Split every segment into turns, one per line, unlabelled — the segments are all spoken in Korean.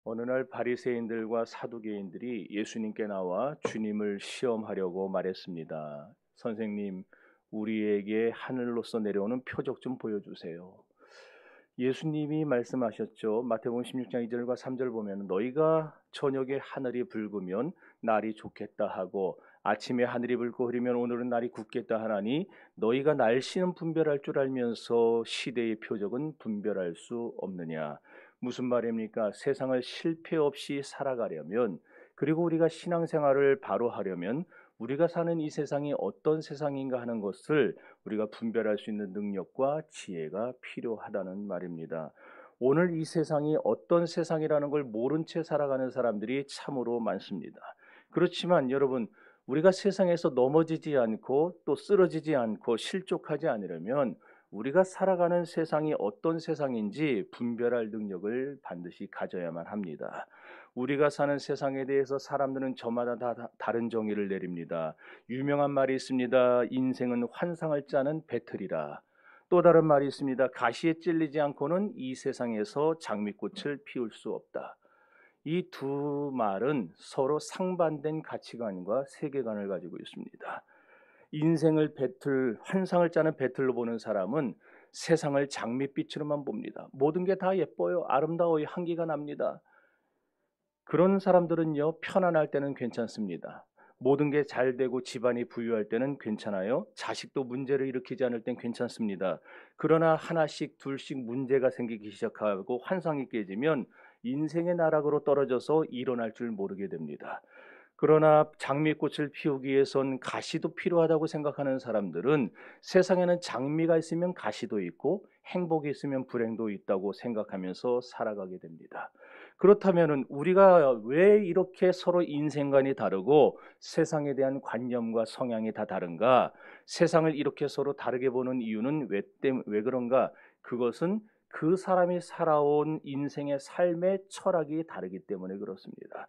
어느 날 바리새인들과 사두개인들이 예수님께 나와 주님을 시험하려고 말했습니다. 선생님, 우리에게 하늘로서 내려오는 표적 좀 보여주세요. 예수님이 말씀하셨죠. 마태복음 16장 2절과 3절 보면 너희가 저녁에 하늘이 붉으면 날이 좋겠다 하고 아침에 하늘이 붉고 흐리면 오늘은 날이 굳겠다 하나니 너희가 날씨는 분별할 줄 알면서 시대의 표적은 분별할 수 없느냐. 무슨 말입니까? 세상을 실패 없이 살아가려면, 그리고 우리가 신앙생활을 바로 하려면 우리가 사는 이 세상이 어떤 세상인가 하는 것을 우리가 분별할 수 있는 능력과 지혜가 필요하다는 말입니다. 오늘 이 세상이 어떤 세상이라는 걸 모른 채 살아가는 사람들이 참으로 많습니다. 그렇지만 여러분, 우리가 세상에서 넘어지지 않고 또 쓰러지지 않고 실족하지 않으려면 우리가 살아가는 세상이 어떤 세상인지 분별할 능력을 반드시 가져야만 합니다. 우리가 사는 세상에 대해서 사람들은 저마다 다 다른 정의를 내립니다. 유명한 말이 있습니다. 인생은 환상을 짜는 배틀이라. 또 다른 말이 있습니다. 가시에 찔리지 않고는 이 세상에서 장미꽃을 피울 수 없다. 이 두 말은 서로 상반된 가치관과 세계관을 가지고 있습니다. 인생을 배틀, 환상을 짜는 배틀로 보는 사람은 세상을 장밋빛으로만 봅니다. 모든 게 다 예뻐요. 아름다워요. 향기가 납니다. 그런 사람들은요, 편안할 때는 괜찮습니다. 모든 게 잘 되고 집안이 부유할 때는 괜찮아요. 자식도 문제를 일으키지 않을 땐 괜찮습니다. 그러나 하나씩 둘씩 문제가 생기기 시작하고 환상이 깨지면 인생의 나락으로 떨어져서 일어날 줄 모르게 됩니다. 그러나 장미꽃을 피우기 위해선 가시도 필요하다고 생각하는 사람들은 세상에는 장미가 있으면 가시도 있고 행복이 있으면 불행도 있다고 생각하면서 살아가게 됩니다. 그렇다면 우리가 왜 이렇게 서로 인생관이 다르고 세상에 대한 관념과 성향이 다 다른가? 세상을 이렇게 서로 다르게 보는 이유는 왜 그런가? 그것은 그 사람이 살아온 인생의 삶의 철학이 다르기 때문에 그렇습니다.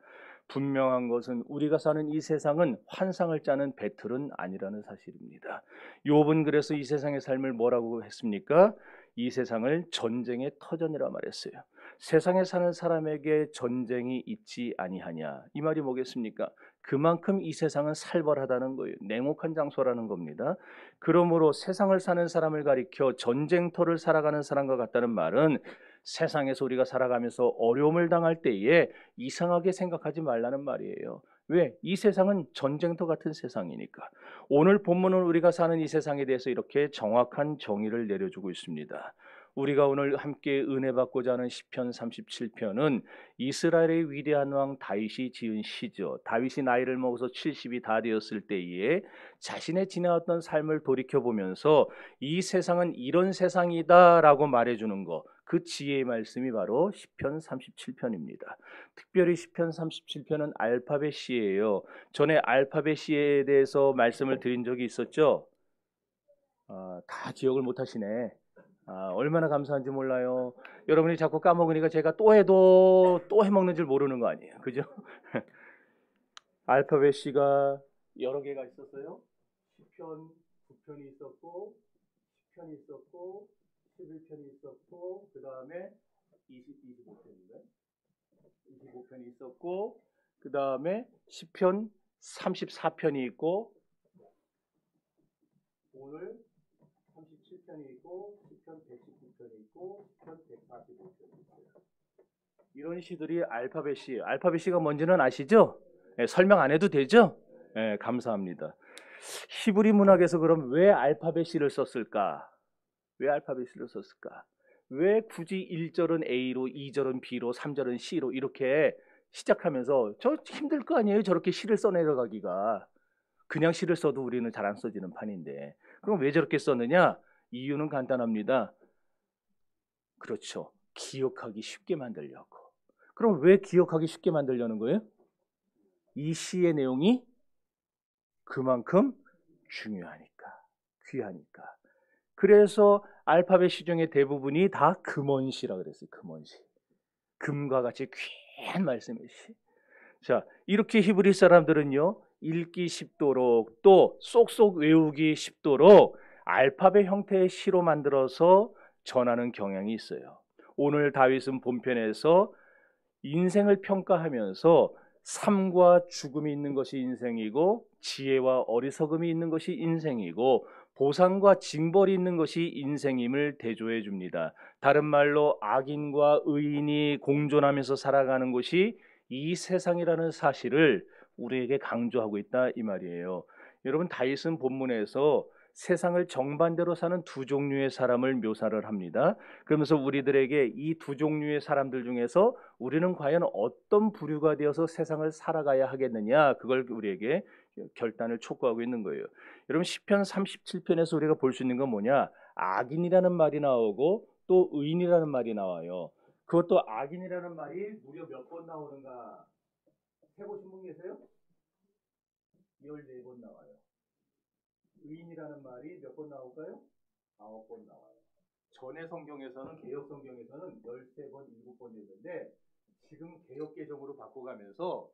분명한 것은 우리가 사는 이 세상은 환상을 짜는 배틀은 아니라는 사실입니다. 욥은 그래서 이 세상의 삶을 뭐라고 했습니까? 이 세상을 전쟁의 터전이라 말했어요. 세상에 사는 사람에게 전쟁이 있지 아니하냐. 이 말이 뭐겠습니까? 그만큼 이 세상은 살벌하다는 거예요. 냉혹한 장소라는 겁니다. 그러므로 세상을 사는 사람을 가리켜 전쟁터를 살아가는 사람과 같다는 말은 세상에서 우리가 살아가면서 어려움을 당할 때에 이상하게 생각하지 말라는 말이에요. 왜? 이 세상은 전쟁터 같은 세상이니까. 오늘 본문은 우리가 사는 이 세상에 대해서 이렇게 정확한 정의를 내려주고 있습니다. 우리가 오늘 함께 은혜 받고자 하는 시편 37편은 이스라엘의 위대한 왕 다윗이 지은 시죠. 다윗이 나이를 먹어서 70이 다 되었을 때에 자신의 지나왔던 삶을 돌이켜보면서 이 세상은 이런 세상이다라고 말해주는 것, 그 지혜의 말씀이 바로 시편 37편입니다. 특별히 시편 37편은 알파벳 시예요. 전에 알파벳 시에 대해서 말씀을 드린 적이 있었죠. 다 기억을 못하시네. 얼마나 감사한지 몰라요. 여러분이 자꾸 까먹으니까 제가 또 해도 또 해먹는 줄 모르는 거 아니에요. 그죠? 알파벳 C가 여러 개가 있었어요. 10편, 9편이 있었고 10편이 있었고 11편이 있었고 그 다음에 25편인가요? 25편이 있었고 그 다음에 10편 34편이 있고 오늘 37편이 있고 10편 119편이 있고 10편 145편이 있어요. 이런 시들이 알파벳이에요. 알파벳이가 뭔지는 아시죠? 설명 안 해도 되죠? 감사합니다. 히브리 문학에서 그럼 왜 알파벳을 썼을까? 왜 알파벳을 썼을까? 왜 굳이 1절은 A로, 2절은 B로, 3절은 C로 이렇게 시작하면서 저 힘들 거 아니에요? 저렇게 시를 써내려가기가. 그냥 시를 써도 우리는 잘 안 써지는 판인데. 그럼 왜 저렇게 썼느냐? 이유는 간단합니다. 그렇죠. 기억하기 쉽게 만들려고. 그럼 왜 기억하기 쉽게 만들려는 거예요? 이 시의 내용이 그만큼 중요하니까, 귀하니까. 그래서 알파벳 시 중에 대부분이 다 금원시라 그랬어요. 금원시. 금과 같이 귀한 말씀의 시. 자, 이렇게 히브리 사람들은요, 읽기 쉽도록 또 쏙쏙 외우기 쉽도록 알파벳 형태의 시로 만들어서 전하는 경향이 있어요. 오늘 다윗은 본편에서 인생을 평가하면서 삶과 죽음이 있는 것이 인생이고 지혜와 어리석음이 있는 것이 인생이고 보상과 징벌이 있는 것이 인생임을 대조해 줍니다. 다른 말로 악인과 의인이 공존하면서 살아가는 것이 이 세상이라는 사실을 우리에게 강조하고 있다 이 말이에요. 여러분 다윗은 본문에서 세상을 정반대로 사는 두 종류의 사람을 묘사를 합니다. 그러면서 우리들에게 이 두 종류의 사람들 중에서 우리는 과연 어떤 부류가 되어서 세상을 살아가야 하겠느냐, 그걸 우리에게 결단을 촉구하고 있는 거예요. 여러분 시편 37편에서 우리가 볼 수 있는 건 뭐냐? 악인이라는 말이 나오고 또 의인이라는 말이 나와요. 그것도 악인이라는 말이 무려 몇 번 나오는가 해보신 분 계세요? 14번 나와요. 의인이라는 말이 몇 번 나올까요? 9번 나와요. 전의 성경에서는, 개혁 성경에서는 13번, 7번이었는데 지금 개혁 개정으로 바꿔가면서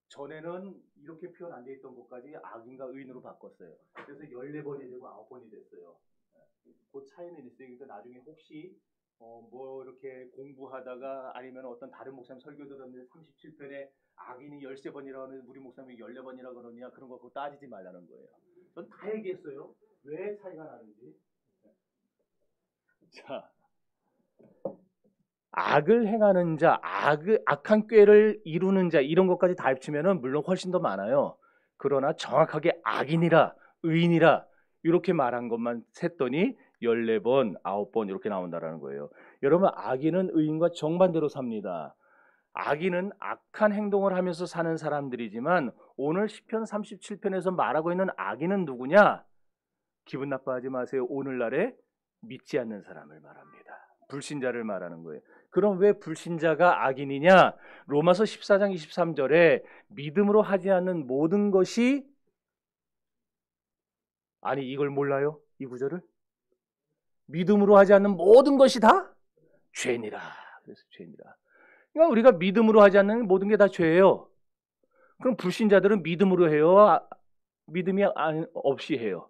전에는 이렇게 표현 안 돼 있던 것까지 악인과 의인으로 바꿨어요. 그래서 14번이 되고 9번이 됐어요. 그 차이는 있어요. 그러니까 나중에 혹시 뭐 이렇게 공부하다가 아니면 어떤 다른 목사님 설교 들었는데 37편에 악인이 13번이라고 하는데 우리 목사님이 14번이라고 그러냐, 그런 거 그거 따지지 말라는 거예요. 전 다 얘기했어요. 왜 차이가 나는지. 자, 악을 행하는 자, 악한 꾀를 이루는 자, 이런 것까지 다 합치면은 물론 훨씬 더 많아요. 그러나 정확하게 악인이라 의인이라 이렇게 말한 것만 셌더니 14번, 9번 이렇게 나온다라는 거예요. 여러분 악인은 의인과 정반대로 삽니다. 악인은 악한 행동을 하면서 사는 사람들이지만 오늘 시편 37편에서 말하고 있는 악인은 누구냐? 기분 나빠하지 마세요. 오늘날에 믿지 않는 사람을 말합니다. 불신자를 말하는 거예요. 그럼 왜 불신자가 악인이냐? 로마서 14장 23절에 믿음으로 하지 않는 모든 것이, 아니 이걸 몰라요? 이 구절을? 믿음으로 하지 않는 모든 것이 다 죄니라. 그래서 죄니라. 그러니까 우리가 믿음으로 하지 않는 모든 게 다 죄예요. 그럼 불신자들은 믿음으로 해요? 믿음이 없이 해요?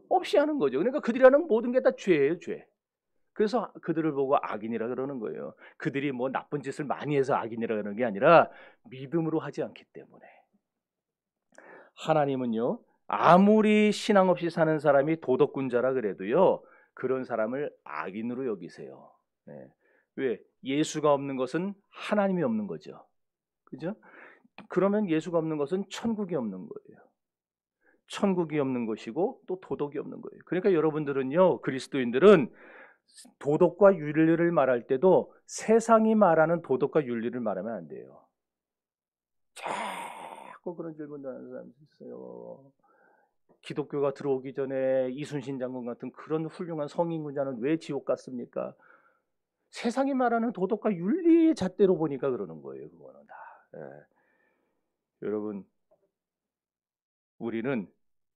없이 하는 거죠. 그러니까 그들이 하는 모든 게 다 죄예요, 죄. 그래서 그들을 보고 악인이라 그러는 거예요. 그들이 뭐 나쁜 짓을 많이 해서 악인이라 그러는 게 아니라 믿음으로 하지 않기 때문에. 하나님은요, 아무리 신앙 없이 사는 사람이 도덕군자라 그래도요, 그런 사람을 악인으로 여기세요. 네. 왜? 예수가 없는 것은 하나님이 없는 거죠. 그죠? 그러면 예수가 없는 것은 천국이 없는 거예요. 천국이 없는 것이고 또 도덕이 없는 거예요. 그러니까 여러분들은요, 그리스도인들은 도덕과 윤리를 말할 때도 세상이 말하는 도덕과 윤리를 말하면 안 돼요. 자꾸 그런 질문을 하는 사람이 있어요. 기독교가 들어오기 전에 이순신 장군 같은 그런 훌륭한 성인군자는 왜 지옥 갔습니까? 세상이 말하는 도덕과 윤리의 잣대로 보니까 그러는 거예요. 그거는 다. 예. 여러분, 우리는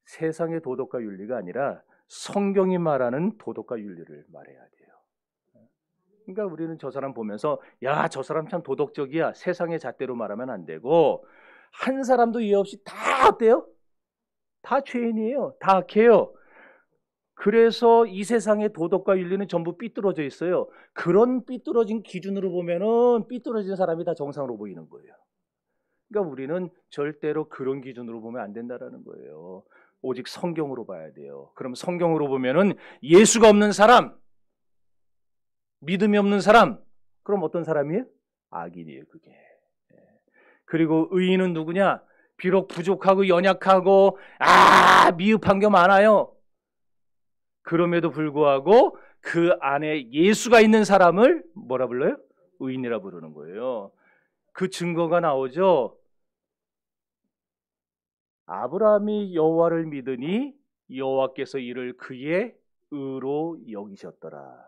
세상의 도덕과 윤리가 아니라 성경이 말하는 도덕과 윤리를 말해야 돼요. 그러니까 우리는 저 사람 보면서 야, 저 사람 참 도덕적이야, 세상의 잣대로 말하면 안 되고, 한 사람도 이해 없이 다 어때요? 다 죄인이에요. 다 악해요. 그래서 이 세상의 도덕과 윤리는 전부 삐뚤어져 있어요. 그런 삐뚤어진 기준으로 보면은 삐뚤어진 사람이 다 정상으로 보이는 거예요. 그러니까 우리는 절대로 그런 기준으로 보면 안 된다라는 거예요. 오직 성경으로 봐야 돼요. 그럼 성경으로 보면은 예수가 없는 사람, 믿음이 없는 사람, 그럼 어떤 사람이에요? 악인이에요, 그게. 그리고 의인은 누구냐? 비록 부족하고 연약하고 미흡한 게 많아요. 그럼에도 불구하고 그 안에 예수가 있는 사람을 뭐라 불러요? 의인이라 부르는 거예요. 그 증거가 나오죠. 아브라함이 여호와를 믿으니 여호와께서 이를 그의 의로 여기셨더라.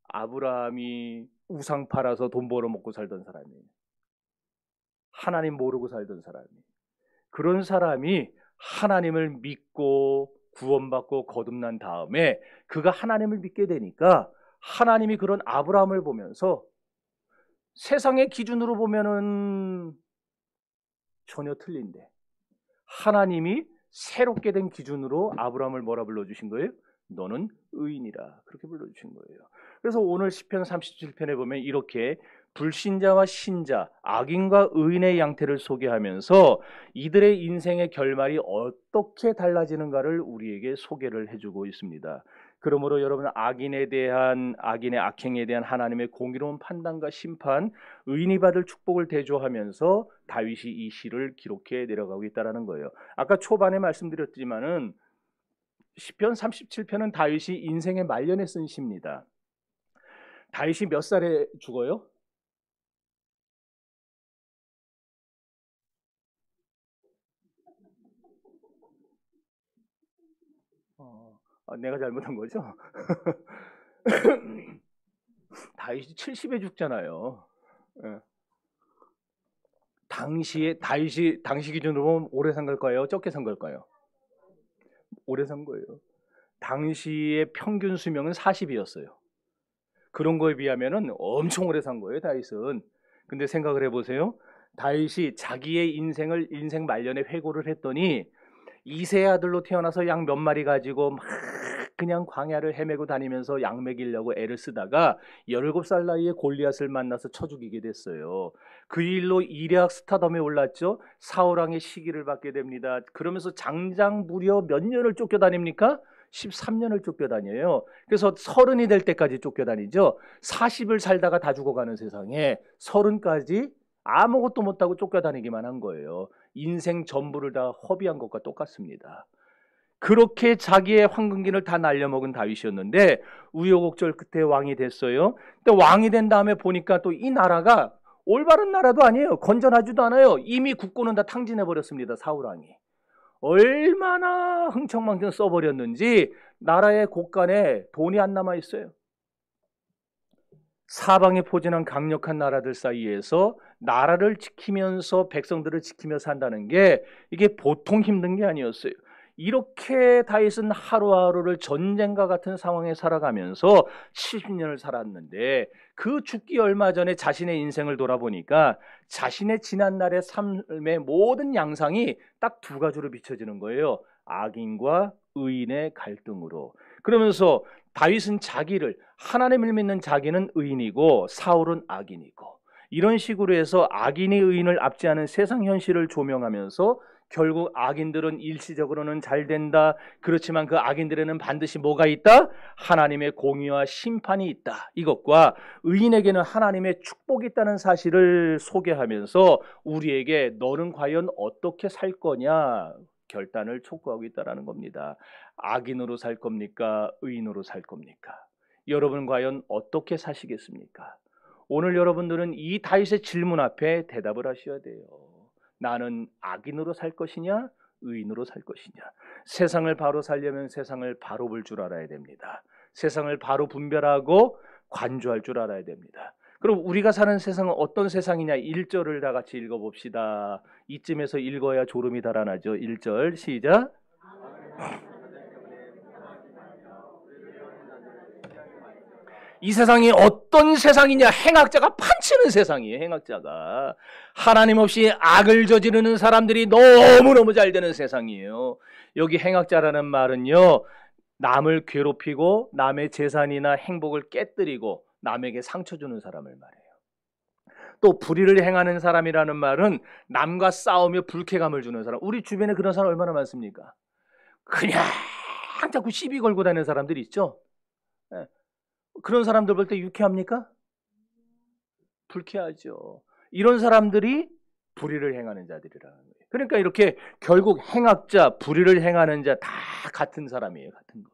아브라함이 우상 팔아서 돈 벌어 먹고 살던 사람이에요. 하나님 모르고 살던 사람이에요. 그런 사람이 하나님을 믿고 구원받고 거듭난 다음에 그가 하나님을 믿게 되니까 하나님이 그런 아브라함을 보면서 세상의 기준으로 보면은 전혀 틀린데 하나님이 새롭게 된 기준으로 아브라함을 뭐라 불러주신 거예요? 너는 의인이라 그렇게 불러주신 거예요. 그래서 오늘 시편 37편에 보면 이렇게 불신자와 신자, 악인과 의인의 양태를 소개하면서 이들의 인생의 결말이 어떻게 달라지는가를 우리에게 소개를 해주고 있습니다. 그러므로 여러분 악인의 악행에 대한 하나님의 공의로운 판단과 심판, 의인이 받을 축복을 대조하면서 다윗이 이 시를 기록해 내려가고 있다는 거예요. 아까 초반에 말씀드렸지만은 시편 37편은 다윗이 인생의 말년에 쓴 시입니다. 다윗이 몇 살에 죽어요? 내가 잘못한 거죠? 다윗이 70에 죽잖아요. 예. 당시 기준으로 보면 오래 산 걸까요? 적게 산 걸까요? 오래 산 거예요. 당시의 평균 수명은 40이었어요. 그런 거에 비하면은 엄청 오래 산 거예요, 다윗은. 근데 생각을 해보세요. 다윗이 자기의 인생 말년에 회고를 했더니 이세 아들로 태어나서 양 몇 마리 가지고 막 그냥 광야를 헤매고 다니면서 양 먹이려고 애를 쓰다가 17살 나이에 골리앗을 만나서 쳐 죽이게 됐어요. 그 일로 이레악 스타덤에 올랐죠. 사울왕의 시기를 받게 됩니다. 그러면서 장장 무려 몇 년을 쫓겨다닙니까? 13년을 쫓겨다녀요. 그래서 30이 될 때까지 쫓겨다니죠. 40을 살다가 다 죽어가는 세상에 30까지 아무것도 못하고 쫓겨다니기만 한 거예요. 인생 전부를 다 허비한 것과 똑같습니다. 그렇게 자기의 황금기를 다 날려먹은 다윗이었는데 우여곡절 끝에 왕이 됐어요. 근데 왕이 된 다음에 보니까 또 이 나라가 올바른 나라도 아니에요. 건전하지도 않아요. 이미 국고는 다 탕진해버렸습니다. 사울왕이. 얼마나 흥청망청 써버렸는지 나라의 곳간에 돈이 안 남아있어요. 사방에 포진한 강력한 나라들 사이에서 나라를 지키면서 백성들을 지키며 산다는 게 이게 보통 힘든 게 아니었어요. 이렇게 다윗은 하루하루를 전쟁과 같은 상황에 살아가면서 70년을 살았는데 그 죽기 얼마 전에 자신의 인생을 돌아보니까 자신의 지난날의 삶의 모든 양상이 딱 두 가지로 비춰지는 거예요. 악인과 의인의 갈등으로. 그러면서 다윗은 자기를 하나님을 믿는 자기는 의인이고 사울은 악인이고 이런 식으로 해서 악인이 의인을 압제하는 세상 현실을 조명하면서 결국 악인들은 일시적으로는 잘 된다. 그렇지만 그 악인들에는 반드시 뭐가 있다? 하나님의 공의와 심판이 있다. 이것과 의인에게는 하나님의 축복이 있다는 사실을 소개하면서 우리에게 너는 과연 어떻게 살 거냐 결단을 촉구하고 있다는 겁니다. 악인으로 살 겁니까? 의인으로 살 겁니까? 여러분 과연 어떻게 사시겠습니까? 오늘 여러분들은 이 다윗의 질문 앞에 대답을 하셔야 돼요. 나는 악인으로 살 것이냐? 의인으로 살 것이냐? 세상을 바로 살려면 세상을 바로 볼 줄 알아야 됩니다. 세상을 바로 분별하고 관조할 줄 알아야 됩니다. 그럼 우리가 사는 세상은 어떤 세상이냐? 1절을 다 같이 읽어봅시다. 이쯤에서 읽어야 졸음이 달아나죠. 1절 시작. 이 세상이 어떤 세상이냐? 행악자가 판치는 세상이에요. 행악자가. 하나님 없이 악을 저지르는 사람들이 너무너무 잘 되는 세상이에요. 여기 행악자라는 말은요. 남을 괴롭히고 남의 재산이나 행복을 깨뜨리고 남에게 상처 주는 사람을 말해요. 또 불의를 행하는 사람이라는 말은 남과 싸우며 불쾌감을 주는 사람. 우리 주변에 그런 사람 얼마나 많습니까? 그냥 자꾸 시비 걸고 다니는 사람들이 있죠. 그런 사람들 볼 때 유쾌합니까? 불쾌하죠. 이런 사람들이 불의를 행하는 자들이라는 거예요. 그러니까 이렇게 결국 행악자, 불의를 행하는 자 다 같은 사람이에요. 같은 거.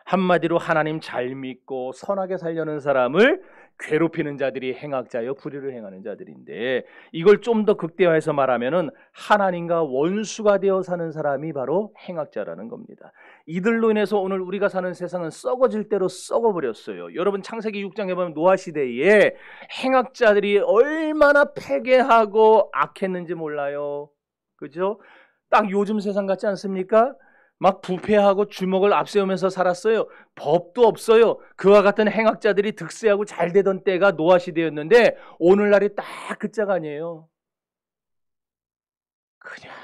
한마디로 하나님 잘 믿고 선하게 살려는 사람을 괴롭히는 자들이 행악자여 불의를 행하는 자들인데 이걸 좀 더 극대화해서 말하면은 하나님과 원수가 되어 사는 사람이 바로 행악자라는 겁니다. 이들로 인해서 오늘 우리가 사는 세상은 썩어질 대로 썩어버렸어요. 여러분 창세기 6장에 보면 노아 시대에 행악자들이 얼마나 패괴하고 악했는지 몰라요. 그죠? 딱 요즘 세상 같지 않습니까? 막 부패하고 주먹을 앞세우면서 살았어요. 법도 없어요. 그와 같은 행악자들이 득세하고 잘 되던 때가 노아 시대였는데 오늘날이 딱 그 짝 아니에요. 그냥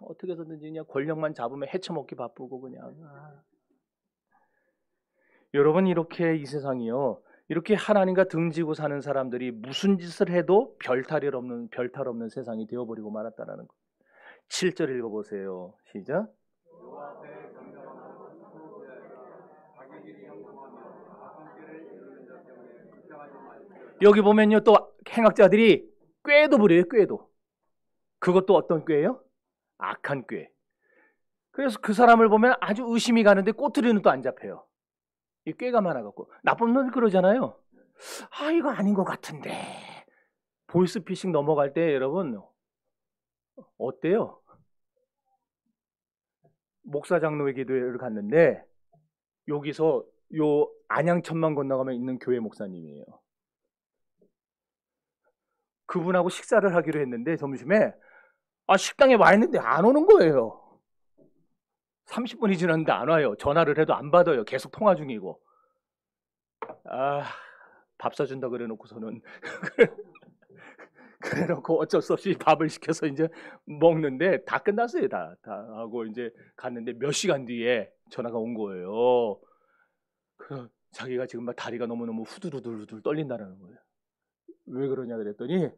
어떻게 해서든지 그냥 권력만 잡으면 헤쳐먹기 바쁘고 그냥 여러분, 이렇게 이 세상이요, 이렇게 하나님과 등지고 사는 사람들이 무슨 짓을 해도 별탈 없는 세상이 되어버리고 말았다라는 거. 7절 읽어보세요. 시작. 여기 보면요, 또 행악자들이 꾀도 부려요. 꾀도. 그것도 어떤 꾀예요? 악한 꾀. 그래서 그 사람을 보면 아주 의심이 가는데 꼬투리는 또 안 잡혀요. 이 꾀가 많아갖고. 나쁜 놈들 그러잖아요. 아, 이거 아닌 것 같은데. 보이스피싱 넘어갈 때 여러분 어때요? 목사 장로의 기도회를 갔는데 여기서 요 안양천만 건너가면 있는 교회 목사님이에요. 그분하고 식사를 하기로 했는데 점심에 식당에 와 있는데 안 오는 거예요. 30분이 지났는데 안 와요. 전화를 해도 안 받아요. 계속 통화 중이고. 밥 사준다 그래놓고서는 그래놓고 어쩔 수 없이 밥을 시켜서 이제 먹는데 다 끝났어요. 다 하고 이제 갔는데 몇 시간 뒤에 전화가 온 거예요. 자기가 지금 막 다리가 너무너무 후들후들 떨린다는 거예요. 왜 그러냐 그랬더니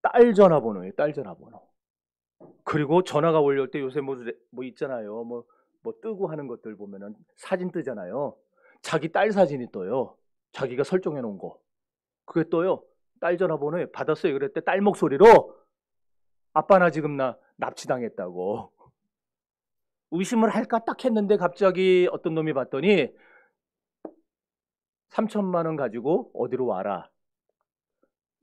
딸 전화번호예요. 딸 전화번호. 그리고 전화가 올릴 때 요새 뭐 있잖아요. 뭐 뜨고 하는 것들 보면은 사진 뜨잖아요. 자기 딸 사진이 떠요. 자기가 설정해 놓은 거. 그게 떠요. 딸 전화번호에 받았어요. 그랬대. 딸 목소리로 아빠 나 지금 납치당했다고. 의심을 할까 딱 했는데 갑자기 어떤 놈이 봤더니 3천만 원 가지고 어디로 와라.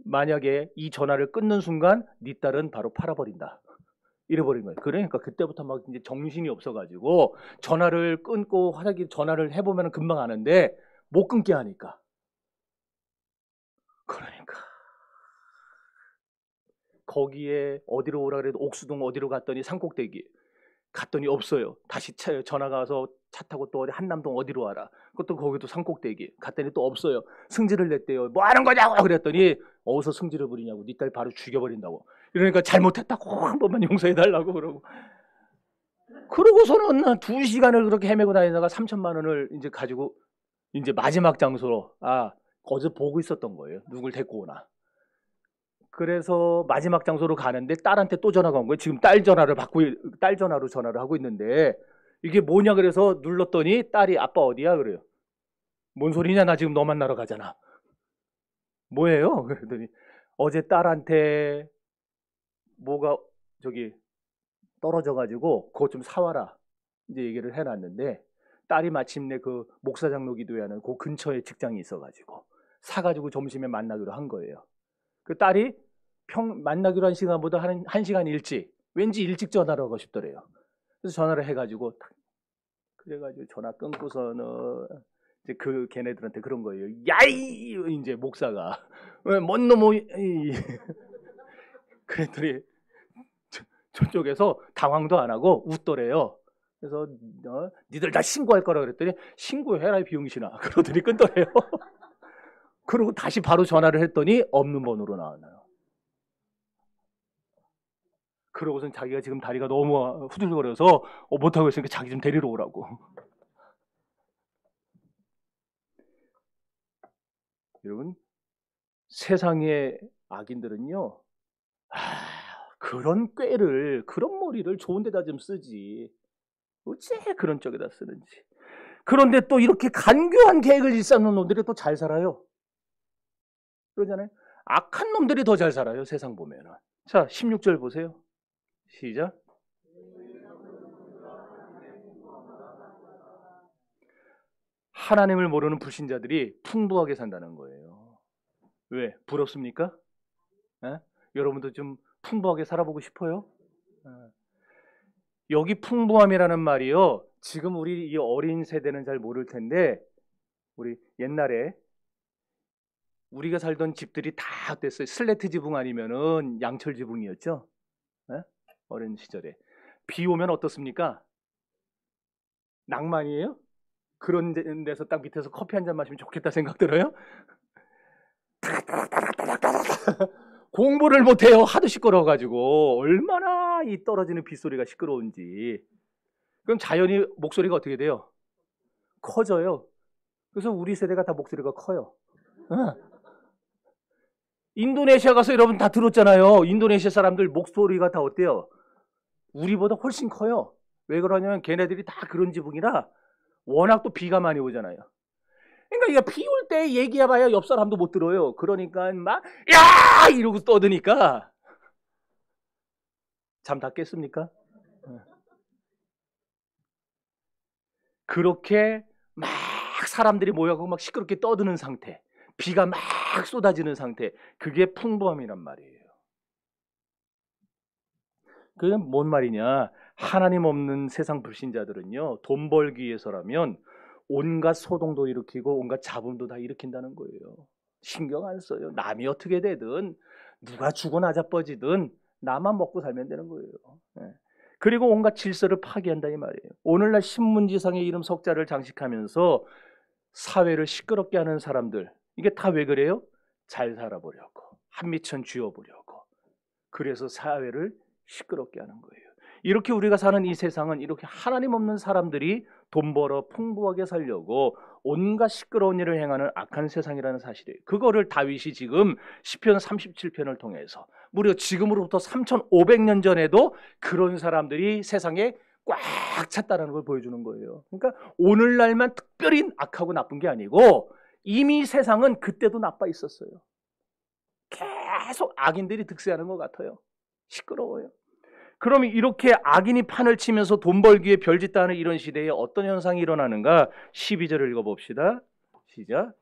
만약에 이 전화를 끊는 순간 네 딸은 바로 팔아버린다. 이래버린 거예요. 그러니까 그때부터 막 이제 정신이 없어가지고 전화를 끊고 전화를 해보면 금방 아는데 못 끊게 하니까. 그러니까 거기에 어디로 오라 그래도 옥수동 어디로 갔더니 산꼭대기 갔더니 없어요. 다시 전화가 와서 차 타고 또 한남동 어디로 와라. 그것도 거기도 산꼭대기 갔더니 또 없어요. 승질을 냈대요. 뭐 하는 거냐고 그랬더니 어디서 승질을 부리냐고. 네 딸 바로 죽여버린다고. 이러니까 잘못했다고 한 번만 용서해달라고 그러고. 그러고서는 2시간을 그렇게 헤매고 다니다가 3천만 원을 이제 가지고 이제 마지막 장소로 거기서 보고 있었던 거예요. 누굴 데리고 오나. 그래서 마지막 장소로 가는데 딸한테 또 전화가 온 거예요. 지금 딸 전화로 전화를 하고 있는데 이게 뭐냐 그래서 눌렀더니 딸이 아빠 어디야 그래요. 뭔 소리냐 나 지금 너 만나러 가잖아. 뭐예요? 그랬더니 어제 딸한테 뭐가 떨어져가지고 그거 좀 사와라 이제 얘기를 해놨는데 딸이 마침내 그 목사장로 기도회하는 그 근처에 직장이 있어가지고 사가지고 점심에 만나기로 한 거예요. 그 딸이 만나기로 한 시간보다 한 시간 일찍 왠지 일찍 전화를 하고 싶더래요. 그래서 전화를 해가지고 그래가지고 전화 끊고서는 이제 그 걔네들한테 그런 거예요. 야이 이제 목사가 뭔 놈의 그랬더니 저쪽에서 당황도 안 하고 웃더래요. 그래서 니들 다 신고할 거라 그랬더니 신고해라 이 비용신아 그러더니 끊더래요. 그리고 다시 바로 전화를 했더니 없는 번호로 나왔나요. 그러고선 자기가 지금 다리가 너무 후들거려서 못하고 있으니까 자기 좀 데리러 오라고. 여러분 세상의 악인들은요 그런 꾀를 그런 머리를 좋은 데다 좀 쓰지 어째 그런 쪽에다 쓰는지. 그런데 또 이렇게 간교한 계획을 일삼는 놈들이 또 잘 살아요. 그러잖아요. 악한 놈들이 더 잘 살아요. 세상 보면은. 자 16절 보세요. 시작. 하나님을 모르는 불신자들이 풍부하게 산다는 거예요. 왜? 부럽습니까? 에? 여러분도 좀 풍부하게 살아보고 싶어요? 여기 풍부함이라는 말이요. 지금 우리 이 어린 세대는 잘 모를 텐데 우리 옛날에 우리가 살던 집들이 다 어땠어요? 슬래트 지붕 아니면은 양철 지붕이었죠? 에? 어린 시절에. 비 오면 어떻습니까? 낭만이에요? 그런 데서 딱 밑에서 커피 한 잔 마시면 좋겠다 생각 들어요? 공부를 못해요. 하도 시끄러워가지고 얼마나 이 떨어지는 빗소리가 시끄러운지. 그럼 자연히 목소리가 어떻게 돼요? 커져요. 그래서 우리 세대가 다 목소리가 커요. 인도네시아 가서 여러분 다 들었잖아요. 인도네시아 사람들 목소리가 다 어때요? 우리보다 훨씬 커요. 왜 그러냐면 걔네들이 다 그런 지붕이라 워낙 또 비가 많이 오잖아요. 그러니까 이게 비 올 때 얘기해봐야 옆 사람도 못 들어요. 그러니까 막 야! 이러고 떠드니까 잠 다 깼습니까? 그렇게 막 사람들이 모여가고 막 시끄럽게 떠드는 상태, 비가 막 쏟아지는 상태, 그게 풍부함이란 말이에요. 그게 뭔 말이냐? 하나님 없는 세상 불신자들은요, 돈 벌기 위해서라면 온갖 소동도 일으키고 온갖 잡음도 다 일으킨다는 거예요. 신경 안 써요. 남이 어떻게 되든 누가 죽어 나자빠지든 나만 먹고 살면 되는 거예요. 예. 그리고 온갖 질서를 파괴한다 이 말이에요. 오늘날 신문지상의 이름 석자를 장식하면서 사회를 시끄럽게 하는 사람들, 이게 다 왜 그래요? 잘 살아보려고, 한미천 쥐어보려고. 그래서 사회를 시끄럽게 하는 거예요. 이렇게 우리가 사는 이 세상은 이렇게 하나님 없는 사람들이 돈 벌어 풍부하게 살려고 온갖 시끄러운 일을 행하는 악한 세상이라는 사실이에요. 그거를 다윗이 지금 시편 37편을 통해서 무려 지금으로부터 3500년 전에도 그런 사람들이 세상에 꽉 찼다는 걸 보여주는 거예요. 그러니까 오늘날만 특별히 악하고 나쁜 게 아니고 이미 세상은 그때도 나빠 있었어요. 계속 악인들이 득세하는 것 같아요. 시끄러워요. 그러면 이렇게 악인이 판을 치면서 돈 벌기 위해 별짓다는 이런 시대에 어떤 현상이 일어나는가? 12절을 읽어봅시다. 시작.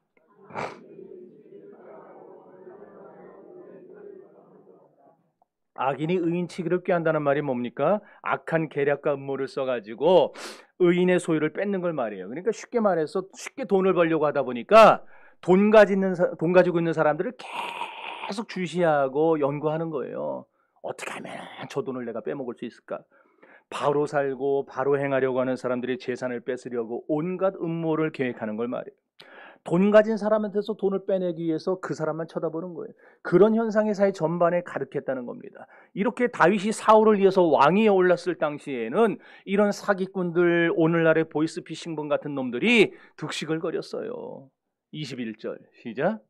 악인이 의인치기를 꾀한다는 말이 뭡니까? 악한 계략과 음모를 써가지고 의인의 소유를 뺏는 걸 말이에요. 그러니까 쉽게 말해서 쉽게 돈을 벌려고 하다 보니까 돈 가지고 있는 사람들을 계속 주시하고 연구하는 거예요. 어떻게 하면 저 돈을 내가 빼먹을 수 있을까? 바로 살고 바로 행하려고 하는 사람들의 재산을 뺏으려고 온갖 음모를 계획하는 걸 말이에요. 돈 가진 사람한테서 돈을 빼내기 위해서 그 사람만 쳐다보는 거예요. 그런 현상이 사회 전반에 가득했다는 겁니다. 이렇게 다윗이 사울을 이어서 왕위에 올랐을 당시에는 이런 사기꾼들, 오늘날의 보이스피싱범 같은 놈들이 득식을 거렸어요. 21절 시작.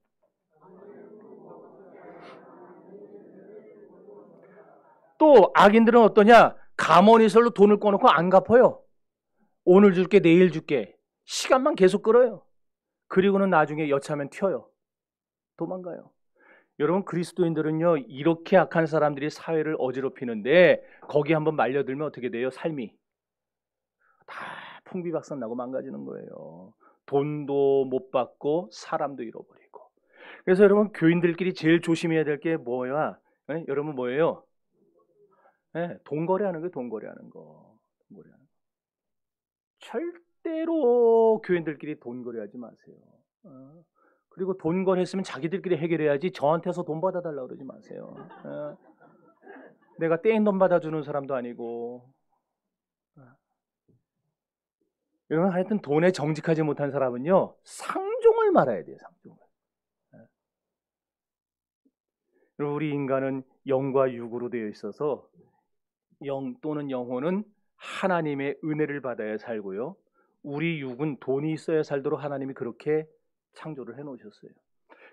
또 악인들은 어떠냐? 가모니설로 돈을 꺼놓고 안 갚아요. 오늘 줄게, 내일 줄게. 시간만 계속 끌어요. 그리고는 나중에 여차하면 튀어요. 도망가요. 여러분, 그리스도인들은요, 이렇게 악한 사람들이 사회를 어지럽히는데 거기 한번 말려들면 어떻게 돼요? 삶이 다 풍비박산 나고 망가지는 거예요. 돈도 못 받고 사람도 잃어버리고. 그래서 여러분, 교인들끼리 제일 조심해야 될 게 뭐야? 네? 여러분 뭐예요? 네, 돈거래하는 거예요. 돈거래하는 거. 돈거래하는 거. 절대로 교인들끼리 돈거래하지 마세요. 그리고 돈거래했으면 자기들끼리 해결해야지 저한테서 돈 받아달라고 그러지 마세요. 내가 떼인 돈 받아주는 사람도 아니고. 여러분, 하여튼 돈에 정직하지 못한 사람은요, 상종을 말아야 돼요. 상종을. 여러분, 우리 인간은 영과 육으로 되어 있어서 영 또는 영혼은 하나님의 은혜를 받아야 살고요, 우리 육은 돈이 있어야 살도록 하나님이 그렇게 창조를 해놓으셨어요.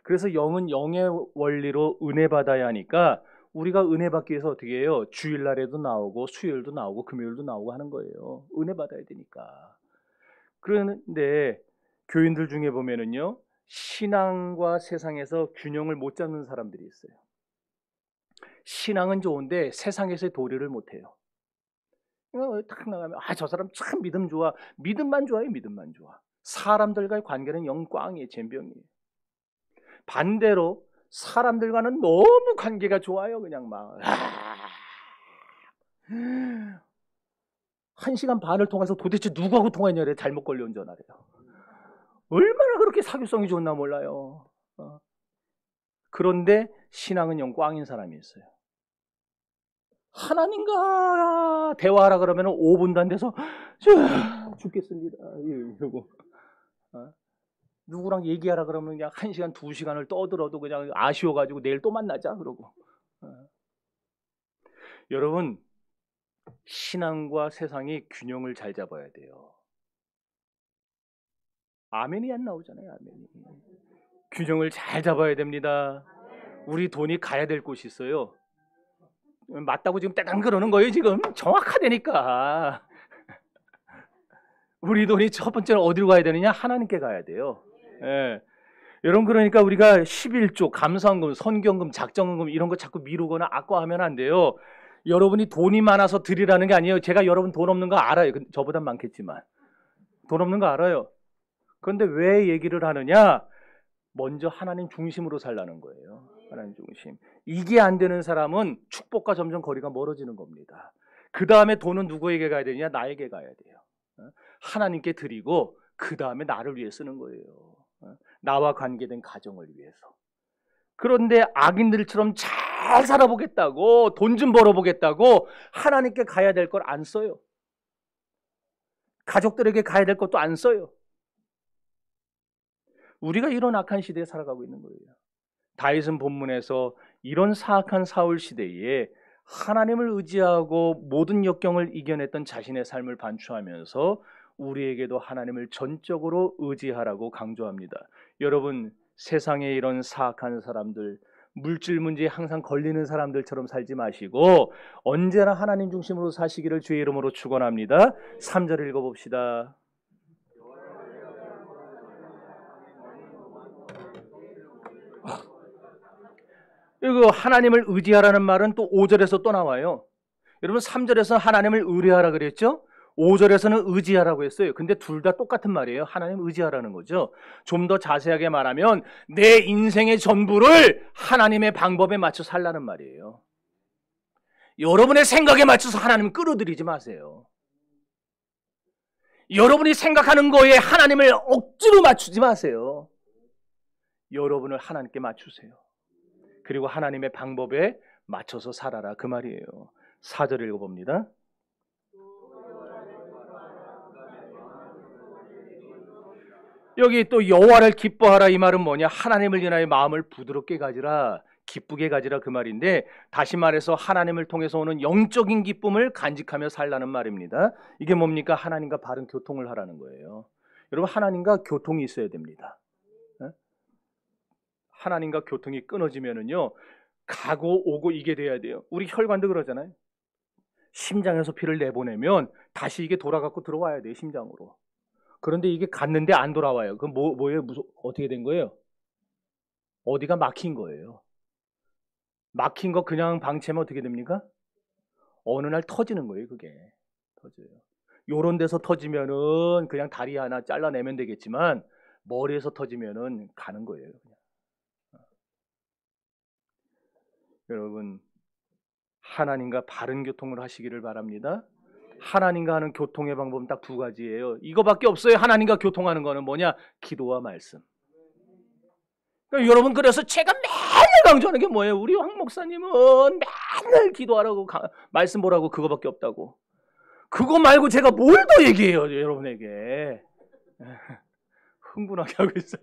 그래서 영은 영의 원리로 은혜 받아야 하니까 우리가 은혜 받기 위해서 어떻게 해요? 주일날에도 나오고 수요일도 나오고 금요일도 나오고 하는 거예요. 은혜 받아야 되니까. 그런데 교인들 중에 보면은요, 신앙과 세상에서 균형을 못 잡는 사람들이 있어요. 신앙은 좋은데 세상에서의 도리를 못 해요. 딱 나가면 저 사람 참 믿음 좋아. 믿음만 좋아요. 믿음만 좋아. 사람들과의 관계는 영 꽝이에요. 젬병이에요. 반대로 사람들과는 너무 관계가 좋아요. 그냥 막 1시간 반을 통해서 도대체 누구하고 통화했냐래. 잘못 걸려온 전화래요. 얼마나 그렇게 사교성이 좋나 몰라요. 그런데 신앙은 영 꽝인 사람이 있어요. 하나님과 대화하라 그러면 5분도 안 돼서 죽겠습니다 이러고, 누구랑 얘기하라 그러면 그냥 1시간 2시간을 떠들어도 그냥 아쉬워가지고 내일 또 만나자 그러고. 여러분, 신앙과 세상이 균형을 잘 잡아야 돼요. 아멘이 안 나오잖아요. 아멘이. 균형을 잘 잡아야 됩니다. 우리 돈이 가야 될 곳이 있어요. 맞다고 지금 떼강 그러는 거예요. 지금 정확하다니까. 우리 돈이 첫 번째로 어디로 가야 되느냐? 하나님께 가야 돼요. 예. 여러분, 그러니까 우리가 11조, 감사헌금, 선경금, 작정금 이런 거 자꾸 미루거나 아까워하면 안 돼요. 여러분이 돈이 많아서 드리라는 게 아니에요. 제가 여러분 돈 없는 거 알아요. 저보단 많겠지만. 돈 없는 거 알아요. 그런데 왜 얘기를 하느냐? 먼저 하나님 중심으로 살라는 거예요. 하나님 중심. 이게 안 되는 사람은 축복과 점점 거리가 멀어지는 겁니다. 그 다음에 돈은 누구에게 가야 되냐? 나에게 가야 돼요. 하나님께 드리고 그 다음에 나를 위해 쓰는 거예요. 나와 관계된 가정을 위해서. 그런데 악인들처럼 잘 살아보겠다고, 돈 좀 벌어보겠다고 하나님께 가야 될 걸 안 써요. 가족들에게 가야 될 것도 안 써요. 우리가 이런 악한 시대에 살아가고 있는 거예요. 다윗은 본문에서 이런 사악한 사울 시대에 하나님을 의지하고 모든 역경을 이겨냈던 자신의 삶을 반추하면서 우리에게도 하나님을 전적으로 의지하라고 강조합니다. 여러분, 세상에 이런 사악한 사람들, 물질 문제에 항상 걸리는 사람들처럼 살지 마시고 언제나 하나님 중심으로 사시기를 주의 이름으로 축원합니다. 3절 읽어봅시다. 이거 하나님을 의지하라는 말은 또 5절에서 또 나와요. 여러분, 3절에서 하나님을 의뢰하라 그랬죠? 5절에서는 의지하라고 했어요. 근데 둘 다 똑같은 말이에요. 하나님 의지하라는 거죠. 좀 더 자세하게 말하면 내 인생의 전부를 하나님의 방법에 맞춰 살라는 말이에요. 여러분의 생각에 맞춰서 하나님을 끌어들이지 마세요. 여러분이 생각하는 거에 하나님을 억지로 맞추지 마세요. 여러분을 하나님께 맞추세요. 그리고 하나님의 방법에 맞춰서 살아라, 그 말이에요. 4절 읽어봅니다. 여기 또 여호와를 기뻐하라, 이 말은 뭐냐? 하나님을 인하여 마음을 부드럽게 가지라, 기쁘게 가지라, 그 말인데, 다시 말해서 하나님을 통해서 오는 영적인 기쁨을 간직하며 살라는 말입니다. 이게 뭡니까? 하나님과 바른 교통을 하라는 거예요. 여러분, 하나님과 교통이 있어야 됩니다. 하나님과 교통이 끊어지면은요, 가고 오고 이게 돼야 돼요. 우리 혈관도 그러잖아요. 심장에서 피를 내보내면 다시 이게 돌아갖고 들어와야 돼요, 심장으로. 그런데 이게 갔는데 안 돌아와요. 그럼 뭐예요? 어떻게 된 거예요? 어디가 막힌 거예요. 막힌 거 그냥 방치하면 어떻게 됩니까? 어느 날 터지는 거예요, 그게. 터져요. 요런 데서 터지면은 그냥 다리 하나 잘라내면 되겠지만 머리에서 터지면은 가는 거예요, 그냥. 여러분, 하나님과 바른 교통을 하시기를 바랍니다. 하나님과 하는 교통의 방법은 딱 두 가지예요. 이거밖에 없어요. 하나님과 교통하는 거는 뭐냐? 기도와 말씀. 그러니까 여러분, 그래서 제가 맨날 강조하는 게 뭐예요? 우리 황 목사님은 맨날 기도하라고 말씀 보라고 그거밖에 없다고. 그거 말고 제가 뭘 더 얘기해요, 여러분에게. 흥분하게 하고 있어요.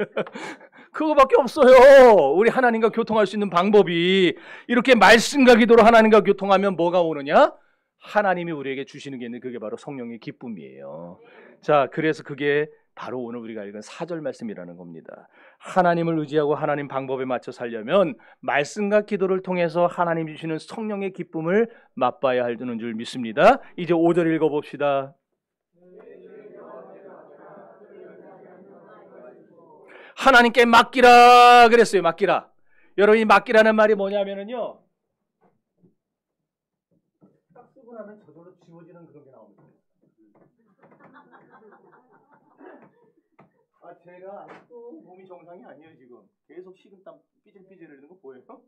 그거밖에 없어요. 우리 하나님과 교통할 수 있는 방법이. 이렇게 말씀과 기도로 하나님과 교통하면 뭐가 오느냐? 하나님이 우리에게 주시는 게 있는데 그게 바로 성령의 기쁨이에요. 자, 그래서 그게 바로 오늘 우리가 읽은 4절 말씀이라는 겁니다. 하나님을 의지하고 하나님 방법에 맞춰 살려면 말씀과 기도를 통해서 하나님 주시는 성령의 기쁨을 맛봐야 하는 줄 믿습니다. 이제 5절 읽어봅시다. 하나님께 맡기라 그랬어요. 맡기라. 여러분이 맡기라는 말이 뭐냐면요, 딱 쓰고 나면 저절로 지워지는 그런 게 나옵니다. 제가 아직도 몸이 정상이 아니에요. 지금 계속 식은땀 삐질삐질 흘리는 거 보여요?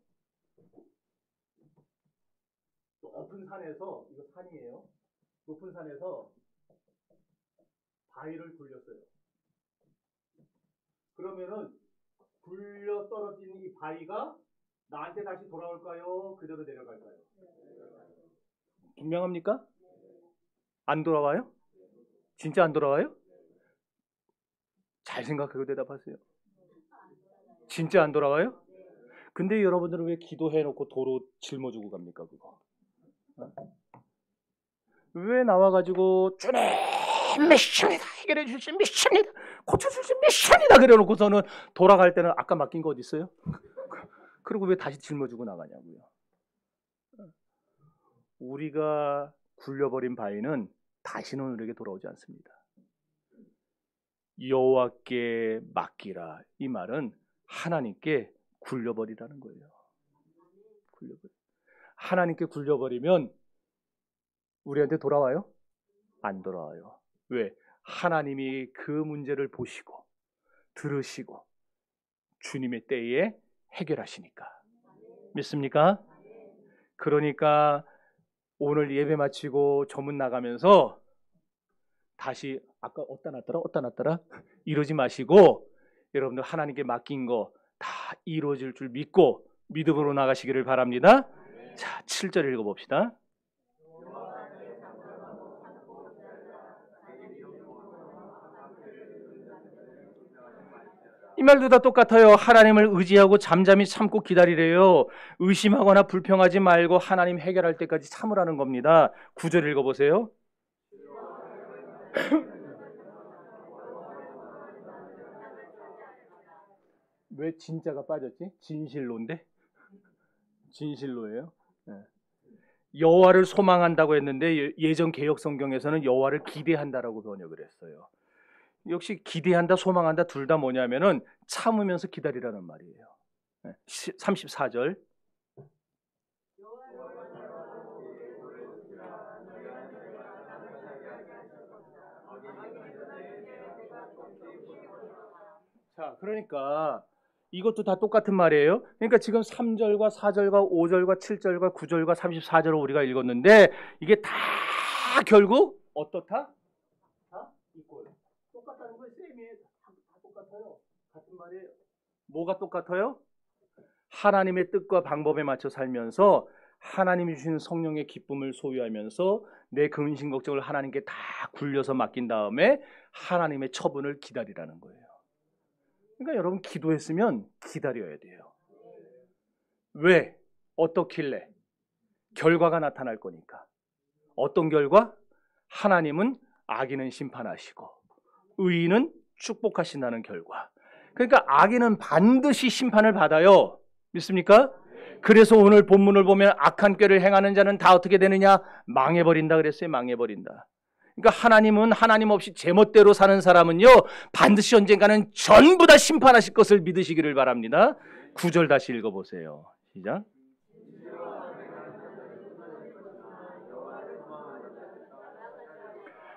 높은 산에서, 이거 산이에요. 높은 산에서 바위를 굴렸어요. 그러면은 굴려 떨어진 이 바위가 나한테 다시 돌아올까요? 그대로 내려갈까요? 분명합니까? 안 돌아와요? 진짜 안 돌아와요? 잘 생각하고 대답하세요. 진짜 안 돌아와요? 근데 여러분들은 왜 기도해놓고 도로 짊어지고 갑니까, 그거? 왜 나와가지고 주님 미션이다, 해결해 주실 미션이다, 고쳐주실 미션이다 그래놓고서는 돌아갈 때는 아까 맡긴 거 어디 있어요? 그리고 왜 다시 짊어지고 나가냐고요. 우리가 굴려버린 바위는 다시는 우리에게 돌아오지 않습니다. 여호와께 맡기라, 이 말은 하나님께 굴려버리라는 거예요. 하나님께 굴려버리면 우리한테 돌아와요? 안 돌아와요. 왜? 하나님이 그 문제를 보시고 들으시고 주님의 때에 해결하시니까. 믿습니까? 그러니까 오늘 예배 마치고 저문 나가면서 다시 아까 어디다 놨더라 이러지 마시고 여러분들 하나님께 맡긴 거 다 이루어질 줄 믿고 믿음으로 나가시기를 바랍니다. 자, 7절 읽어봅시다. 이 말도 다 똑같아요. 하나님을 의지하고 잠잠히 참고 기다리래요. 의심하거나 불평하지 말고 하나님 해결할 때까지 참으라는 겁니다. 9절 읽어보세요. 왜 진짜가 빠졌지? 진실로인데? 진실로예요. 여호와를 소망한다고 했는데 예전 개역 성경에서는 여호와를 기대한다라고 번역을 했어요. 역시 기대한다, 소망한다 둘 다 뭐냐면은 참으면서 기다리라는 말이에요. 34절. 자, 그러니까 이것도 다 똑같은 말이에요. 그러니까 지금 3절과 4절과 5절과 7절과 9절과 34절을 우리가 읽었는데 이게 다 결국 어떻다? 다 이꼴. 똑같다는 거예요. 쌤이 다 똑같아요. 같은 말이에요. 뭐가 똑같아요? 하나님의 뜻과 방법에 맞춰 살면서 하나님이 주시는 성령의 기쁨을 소유하면서 내 근심 걱정을 하나님께 다 굴려서 맡긴 다음에 하나님의 처분을 기다리라는 거예요. 그러니까 여러분 기도했으면 기다려야 돼요. 왜? 어떻길래? 결과가 나타날 거니까. 어떤 결과? 하나님은 악인은 심판하시고 의인은 축복하신다는 결과. 그러니까 악인은 반드시 심판을 받아요. 믿습니까? 그래서 오늘 본문을 보면 악한 꾀를 행하는 자는 다 어떻게 되느냐? 망해버린다 그랬어요. 망해버린다. 그러니까 하나님은 하나님 없이 제멋대로 사는 사람은요 반드시 언젠가는 전부 다 심판하실 것을 믿으시기를 바랍니다. 9절 다시 읽어보세요. 시작.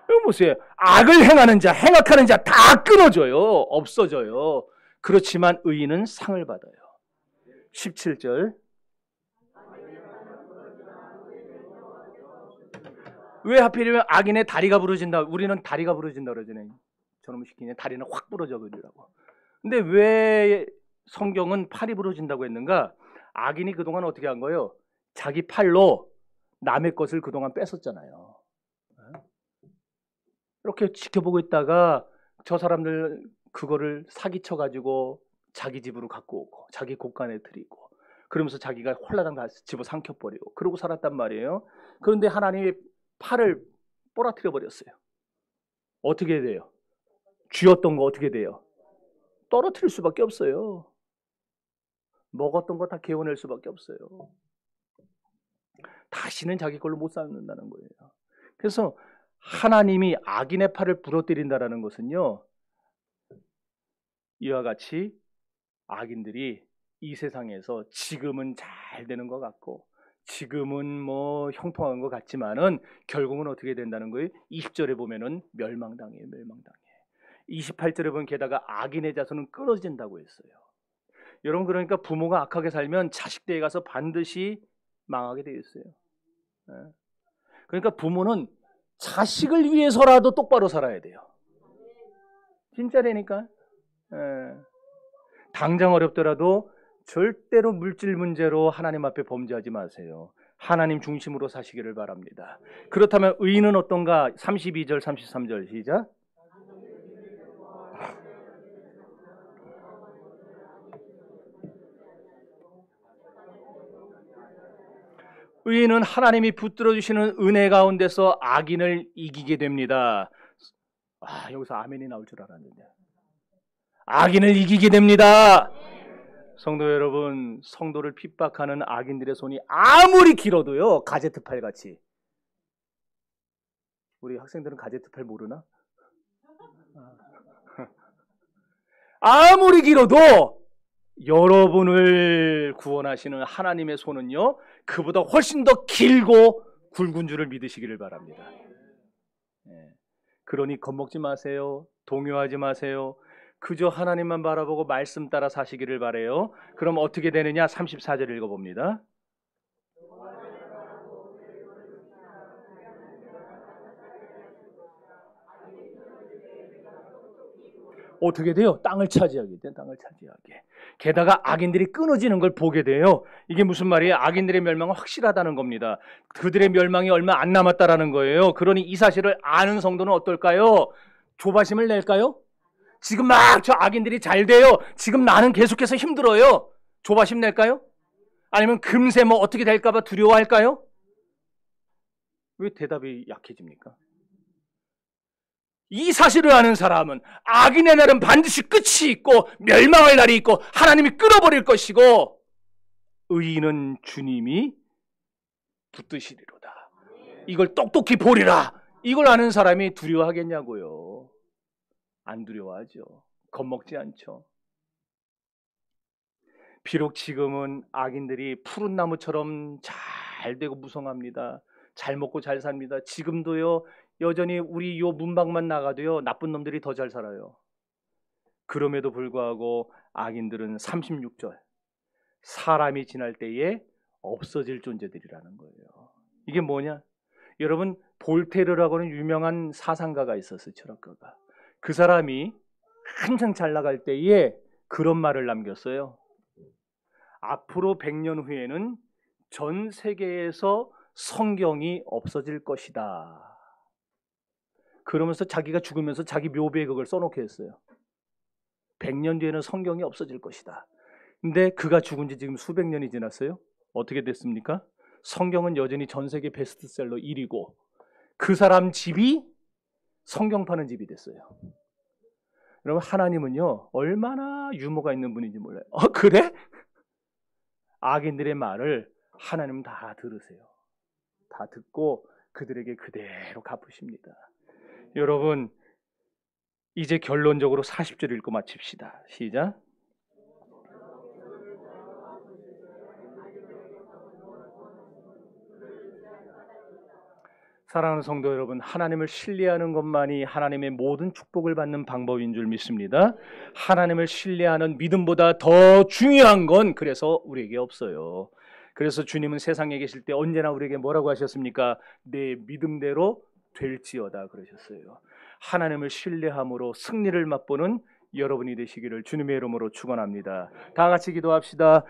여기 보세요. 악을 행하는 자, 행악하는 자 다 끊어져요. 없어져요. 그렇지만 의인은 상을 받아요. 17절. 왜 하필이면 악인의 다리가 부러진다. 우리는 다리가 부러진다 그러잖아요. 저놈 시키냐 다리는 확 부러져 버리라고. 근데 왜 성경은 팔이 부러진다고 했는가? 악인이 그동안 어떻게 한 거예요? 자기 팔로 남의 것을 그동안 뺏었잖아요. 이렇게 지켜보고 있다가 저 사람들 그거를 사기쳐가지고 자기 집으로 갖고 오고 자기 곳간에 들이고 그러면서 자기가 홀라당 다 집어 삼켜버리고 그러고 살았단 말이에요. 그런데 하나님이 팔을 부러뜨려 버렸어요. 어떻게 돼요? 쥐었던 거 어떻게 돼요? 떨어뜨릴 수밖에 없어요. 먹었던 거 다 개워낼 수밖에 없어요. 다시는 자기 걸로 못 삼는다는 거예요. 그래서 하나님이 악인의 팔을 부러뜨린다라는 것은요, 이와 같이 악인들이 이 세상에서 지금은 잘 되는 것 같고 지금은 뭐 형통한 것 같지만은 결국은 어떻게 된다는 거예요? 20절에 보면은 멸망당해요. 멸망당해. 28절에 보면 게다가 악인의 자손은 끊어진다고 했어요. 여러분 그러니까 부모가 악하게 살면 자식들에 가서 반드시 망하게 되어 있어요. 그러니까 부모는 자식을 위해서라도 똑바로 살아야 돼요. 진짜라니까. 당장 어렵더라도 절대로 물질 문제로 하나님 앞에 범죄하지 마세요. 하나님 중심으로 사시기를 바랍니다. 그렇다면 의인은 어떤가? 32절 33절 시작. 의인은 하나님이 붙들어 주시는 은혜 가운데서 악인을 이기게 됩니다. 여기서 아멘이 나올 줄 알았는데. 악인을 이기게 됩니다. 성도 여러분, 성도를 핍박하는 악인들의 손이 아무리 길어도요, 가제트팔 같이. 우리 학생들은 가제트팔 모르나? 아무리 길어도 여러분을 구원하시는 하나님의 손은요, 그보다 훨씬 더 길고 굵은 줄을 믿으시기를 바랍니다. 그러니 겁먹지 마세요. 동요하지 마세요. 그저 하나님만 바라보고 말씀 따라 사시기를 바라요. 그럼 어떻게 되느냐? 34절 읽어봅니다. 어떻게 돼요? 땅을 차지하게 돼. 땅을 차지하게. 게다가 악인들이 끊어지는 걸 보게 돼요. 이게 무슨 말이에요? 악인들의 멸망은 확실하다는 겁니다. 그들의 멸망이 얼마 안 남았다라는 거예요. 그러니 이 사실을 아는 성도는 어떨까요? 조바심을 낼까요? 지금 막 저 악인들이 잘 돼요. 지금 나는 계속해서 힘들어요. 조바심 낼까요? 아니면 금세 뭐 어떻게 될까 봐 두려워할까요? 왜 대답이 약해집니까? 이 사실을 아는 사람은 악인의 날은 반드시 끝이 있고 멸망할 날이 있고 하나님이 끊어버릴 것이고 의인은 주님이 붙드시리로다. 이걸 똑똑히 보리라. 이걸 아는 사람이 두려워하겠냐고요. 안 두려워하죠. 겁먹지 않죠. 비록 지금은 악인들이 푸른 나무처럼 잘 되고 무성합니다. 잘 먹고 잘 삽니다. 지금도요, 여전히 우리 요 문밖만 나가도요, 나쁜 놈들이 더 잘 살아요. 그럼에도 불구하고 악인들은 36절, 사람이 지날 때에 없어질 존재들이라는 거예요. 이게 뭐냐? 여러분, 볼테르라고는 유명한 사상가가 있었어요. 철학가가. 그 사람이 한창 잘 나갈 때에 그런 말을 남겼어요. 앞으로 100년 후에는 전 세계에서 성경이 없어질 것이다. 그러면서 자기가 죽으면서 자기 묘비에 그걸 써놓게 했어요. 100년 뒤에는 성경이 없어질 것이다. 근데 그가 죽은 지 지금 수백 년이 지났어요. 어떻게 됐습니까? 성경은 여전히 전 세계 베스트셀러 1위고 그 사람 집이 성경 파는 집이 됐어요. 여러분, 하나님은요, 얼마나 유머가 있는 분인지 몰라요. 그래? 악인들의 말을 하나님은 다 들으세요. 다 듣고 그들에게 그대로 갚으십니다. 여러분, 이제 결론적으로 40절 읽고 마칩시다. 시작. 사랑하는 성도 여러분, 하나님을 신뢰하는 것만이 하나님의 모든 축복을 받는 방법인 줄 믿습니다. 하나님을 신뢰하는 믿음보다 더 중요한 건 그래서 우리에게 없어요. 그래서 주님은 세상에 계실 때 언제나 우리에게 뭐라고 하셨습니까? 내 믿음대로 될지어다 그러셨어요. 하나님을 신뢰함으로 승리를 맛보는 여러분이 되시기를 주님의 이름으로 축원합니다. 다 같이 기도합시다.